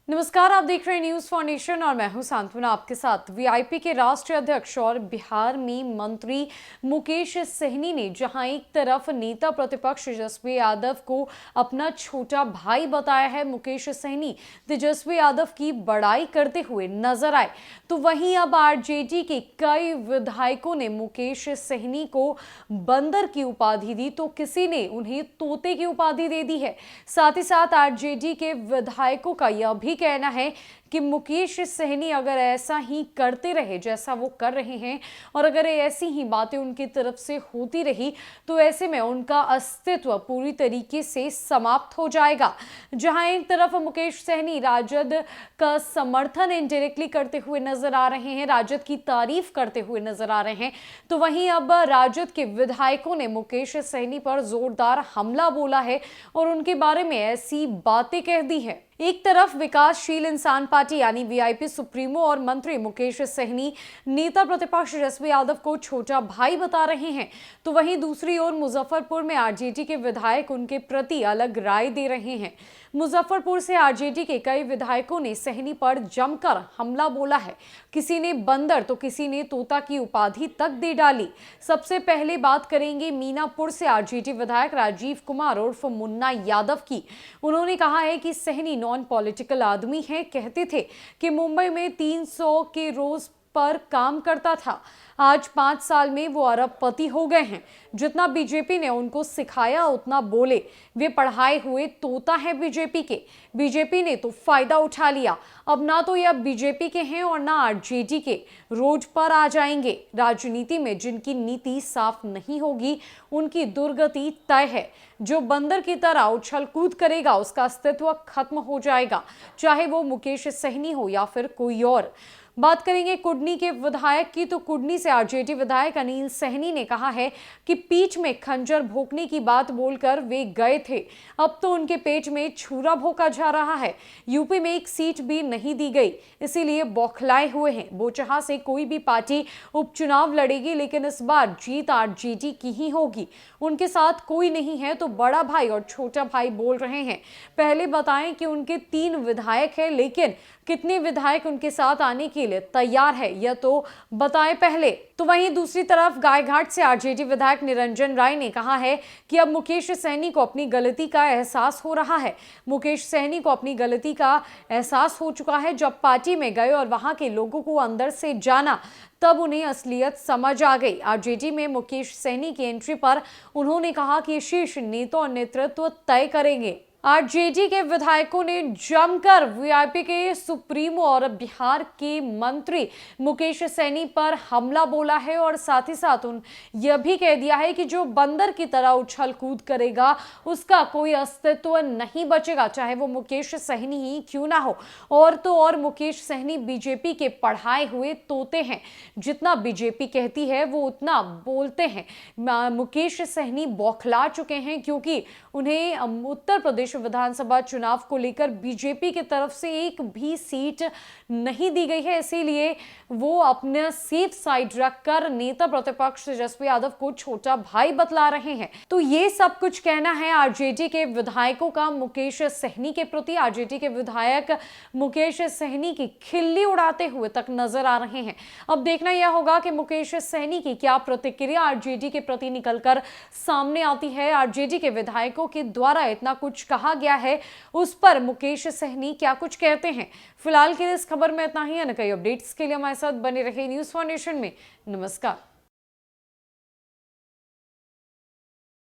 नमस्कार, आप देख रहे हैं न्यूज फाउंडेशन और मैं हूं सांत्वना आपके साथ। वीआईपी के राष्ट्रीय अध्यक्ष और बिहार में मंत्री मुकेश सहनी ने जहां एक तरफ नेता प्रतिपक्ष तेजस्वी यादव को अपना छोटा भाई बताया है, मुकेश सहनी तेजस्वी यादव की बड़ाई करते हुए नजर आए, तो वहीं अब आरजेडी के कई विधायकों ने मुकेश सहनी को बंदर की उपाधि दी, तो किसी ने उन्हें तोते की उपाधि दे दी है। साथ ही साथ आरजेडी के विधायकों का यह भी कहना है कि मुकेश सहनी अगर ऐसा ही करते रहे जैसा वो कर रहे हैं और अगर ऐसी ही बातें उनकी तरफ से होती रही तो ऐसे में उनका अस्तित्व पूरी तरीके से समाप्त हो जाएगा। जहां एक तरफ मुकेश सहनी राजद का समर्थन इनडायरेक्टली करते हुए नजर आ रहे हैं, राजद की तारीफ करते हुए नजर आ रहे हैं, तो वहीं अब राजद के विधायकों ने मुकेश सहनी पर जोरदार हमला बोला है और उनके बारे में ऐसी बातें कह दी है। एक तरफ विकासशील इंसान पार्टी यानी वीआईपी सुप्रीमो और मंत्री मुकेश सहनी नेता प्रतिपक्ष तेजस्वी यादव को छोटा भाई बता रहे हैं, तो वहीं दूसरी ओर मुजफ्फरपुर में आरजेडी के विधायक उनके प्रति अलग राय दे रहे हैं। मुजफ्फरपुर से आरजेडी के कई विधायकों ने सहनी पर जमकर हमला बोला है। किसी ने बंदर तो किसी ने तोता की उपाधि तक दे डाली। सबसे पहले बात करेंगे मीनापुर से आरजेडी विधायक राजीव कुमार उर्फ मुन्ना यादव की। उन्होंने कहा है कि सहनी नॉन पॉलिटिकल आदमी है। कहते थे कि मुंबई में 300 के रोज पर काम करता था, आज 5 साल में वो अरबपति हो गए हैं। जितना बीजेपी ने उनको सिखाया उतना बोले। वे पढ़ाए हुए तोता है बीजेपी के। बीजेपी ने तो फायदा उठा लिया। अब ना तो ये बीजेपी के हैं और ना आरजेडी के, रोज पर आ जाएंगे। राजनीति में जिनकी नीति साफ नहीं होगी उनकी दुर्गति तय है। जो बंदर की तरह उछल कूद करेगा उसका अस्तित्व खत्म हो जाएगा, चाहे वो मुकेश सहनी हो या फिर कोई और। बात करेंगे कुडनी के विधायक की, तो कुडनी से आरजेडी विधायक अनिल सहनी ने कहा है कि पीठ में खंजर भोंकने की बात बोलकर वे गए थे, अब तो उनके पेट में छुरा भोंका जा रहा है। यूपी में एक सीट भी नहीं दी गई, इसीलिए बौखलाए हुए हैं। बोचहा से कोई भी पार्टी उपचुनाव लड़ेगी, लेकिन इस बार जीत आरजेडी की ही होगी। उनके साथ कोई नहीं है तो बड़ा भाई और छोटा भाई बोल रहे हैं। पहले बताएं कि उनके 3 विधायक हैं, लेकिन कितने विधायक उनके साथ आने के लिए तैयार है यह तो बताएं पहले। तो वहीं दूसरी तरफ गायघाट से आरजेडी विधायक निरंजन राय ने कहा है कि अब मुकेश सहनी को अपनी गलती का एहसास हो रहा है। मुकेश सहनी को अपनी गलती का एहसास हो चुका है। जब पार्टी में गए और वहां के लोगों को अंदर से जाना, तब उन्हें असलियत समझ आ गई। आरजेडी में मुकेश सहनी की एंट्री पर उन्होंने कहा कि शीर्ष नेता और नेतृत्व तय करेंगे। आरजेडी के विधायकों ने जमकर वीआईपी के सुप्रीमो और बिहार के मंत्री मुकेश सहनी पर हमला बोला है और साथ ही साथ यह भी कह दिया है कि जो बंदर की तरह उछल कूद करेगा उसका कोई अस्तित्व नहीं बचेगा, चाहे वो मुकेश सहनी ही क्यों ना हो। और तो और मुकेश सहनी बीजेपी के पढ़ाए हुए तोते हैं। जितना बीजेपी कहती है वो उतना बोलते हैं। मुकेश सहनी बौखला चुके हैं क्योंकि उन्हें उत्तर प्रदेश विधानसभा चुनाव को लेकर बीजेपी की तरफ से एक भी सीट नहीं दी गई है, इसीलिए वो अपने सेफ साइड रखकर नेता प्रतिपक्ष तेजस्वी यादव को छोटा भाई बतला रहे हैं। तो ये सब कुछ कहना है आरजेडी के विधायकों का मुकेश सहनी के प्रति। आरजेडी के विधायक मुकेश सहनी की खिल्ली उड़ाते हुए तक नजर आ रहे हैं। अब देखना यह होगा कि मुकेश सहनी की क्या प्रतिक्रिया आरजेडी के प्रति निकलकर सामने आती है। आरजेडी के विधायकों के द्वारा इतना कुछ कहा गया है, उस पर मुकेश सहनी क्या कुछ कहते हैं। फिलहाल के लिए इस खबर में इतना ही। अन्य कई अपडेट्स के लिए हमारे साथ बने रहे न्यूज फाउंडेशन में। नमस्कार।